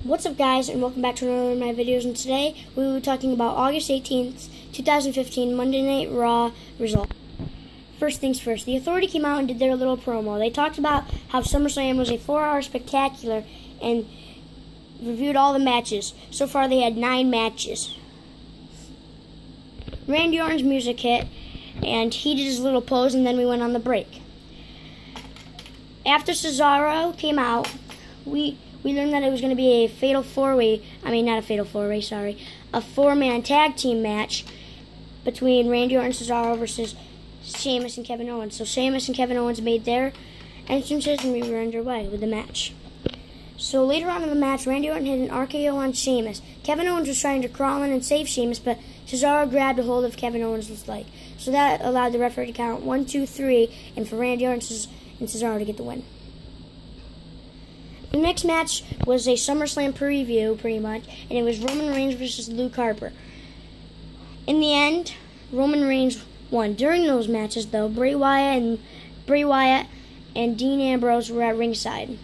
What's up, guys, and welcome back to another of my videos. And today we will be talking about August 18th, 2015 Monday Night Raw result. First things first, the Authority came out and did their little promo. They talked about how SummerSlam was a 4-hour spectacular and reviewed all the matches. So far they had 9 matches. Randy Orton's music hit and he did his little pose, and then we went on the break. After Cesaro came out, we learned that it was going to be a fatal four-way, a four-man tag team match between Randy Orton and Cesaro versus Sheamus and Kevin Owens. So Sheamus and Kevin Owens made their entrances and we were underway with the match. So later on in the match, Randy Orton hit an RKO on Sheamus. Kevin Owens was trying to crawl in and save Sheamus, but Cesaro grabbed a hold of Kevin Owens' leg. So that allowed the referee to count 1, 2, 3, and for Randy Orton and Cesaro to get the win. The next match was a SummerSlam preview, pretty much, and it was Roman Reigns versus Luke Harper. In the end, Roman Reigns won. During those matches, though, Bray Wyatt and Dean Ambrose were at ringside.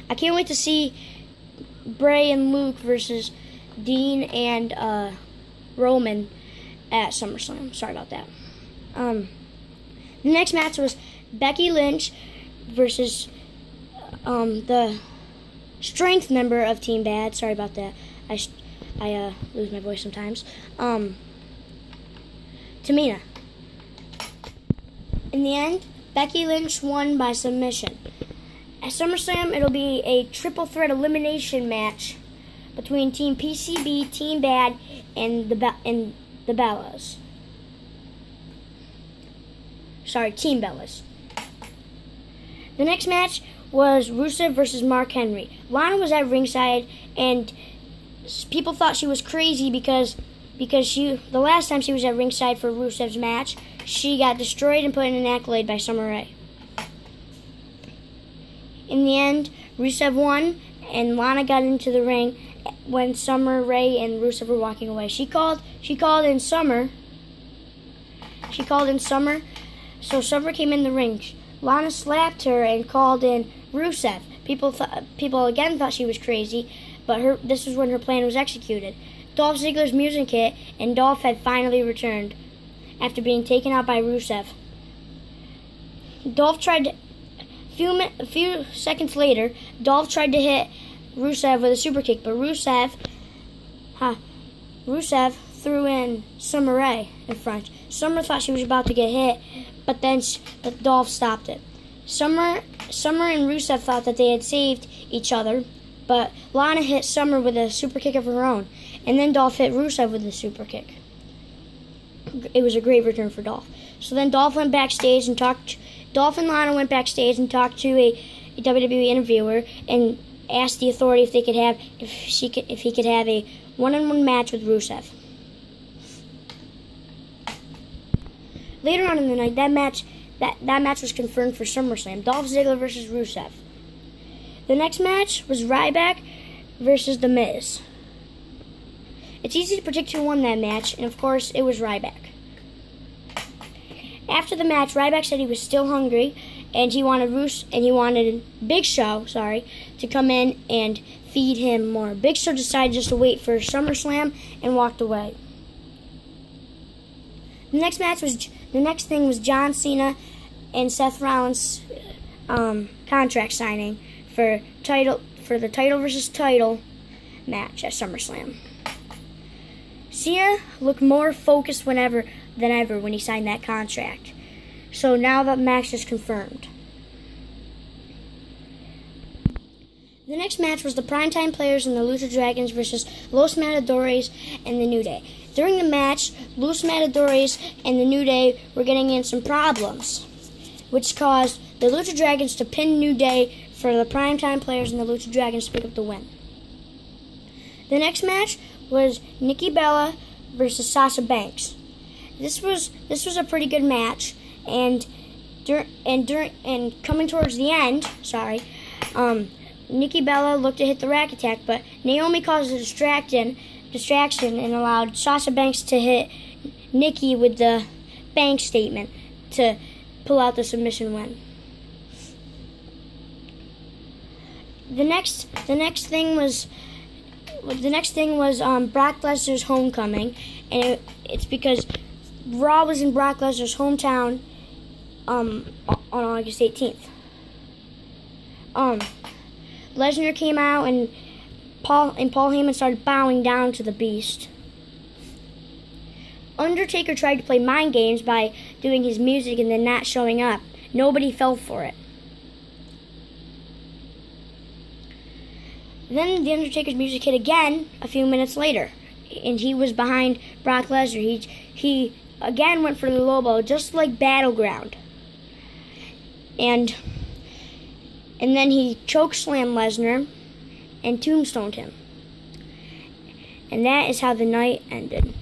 I can't wait to see Bray and Luke versus Dean and Roman at SummerSlam. Sorry about that. The next match was Becky Lynch versus the strength member of Team Bad. Sorry about that. I lose my voice sometimes. Tamina. In the end, Becky Lynch won by submission. At SummerSlam, it'll be a triple threat elimination match between Team PCB, Team Bad, and the Bellas. Sorry, Team Bellas. The next match was Rusev versus Mark Henry. Lana was at ringside, and people thought she was crazy because the last time she was at ringside for Rusev's match, she got destroyed and put in an accolade by Summer Rae. In the end, Rusev won, and Lana got into the ring when Summer Rae and Rusev were walking away. She called in Summer. So Summer came in the ring. Lana slapped her and called in Rusev. People again thought she was crazy, but this was when her plan was executed. Dolph Ziggler's music hit, and Dolph had finally returned after being taken out by Rusev. A few seconds later, Dolph tried to hit Rusev with a super kick, but Rusev threw in Summer Rae in front. Summer thought she was about to get hit, but Dolph stopped it. Summer and Rusev thought that they had saved each other, but Lana hit Summer with a super kick of her own, and then Dolph hit Rusev with a super kick. It was a great return for Dolph. So then Dolph and Lana went backstage and talked to a WWE interviewer and asked the Authority if he could have a one-on-one match with Rusev. Later on in the night, that match was confirmed for SummerSlam. Dolph Ziggler versus Rusev. The next match was Ryback versus The Miz. It's easy to predict who won that match, and of course, it was Ryback. After the match, Ryback said he was still hungry, and he wanted Big Show, to come in and feed him more. Big Show decided just to wait for SummerSlam and walked away. The next thing was John Cena and Seth Rollins' contract signing for the title versus title match at SummerSlam. Cena looked more focused than ever when he signed that contract. So now that match is confirmed. The next match was the Primetime Players and the Lucha Dragons versus Los Matadores and the New Day. During the match, Los Matadores and the New Day were getting in some problems, which caused the Lucha Dragons to pin New Day for the Primetime Players and the Lucha Dragons to pick up the win. The next match was Nikki Bella versus Sasha Banks. This was a pretty good match, and coming towards the end, Nikki Bella looked to hit the rack attack, but Naomi caused a distraction and allowed Sasha Banks to hit Nikki with the bank statement to pull out the submission win. the next thing was Brock Lesnar's homecoming, and it's because Raw was in Brock Lesnar's hometown on August 18th. Lesnar came out, and Paul Heyman started bowing down to the Beast. Undertaker tried to play mind games by doing his music and then not showing up. Nobody fell for it. Then the Undertaker's music hit again a few minutes later, and he was behind Brock Lesnar. He again went for the low blow, just like Battleground. And then he chokeslammed Lesnar and tombstoned him. And that is how the night ended.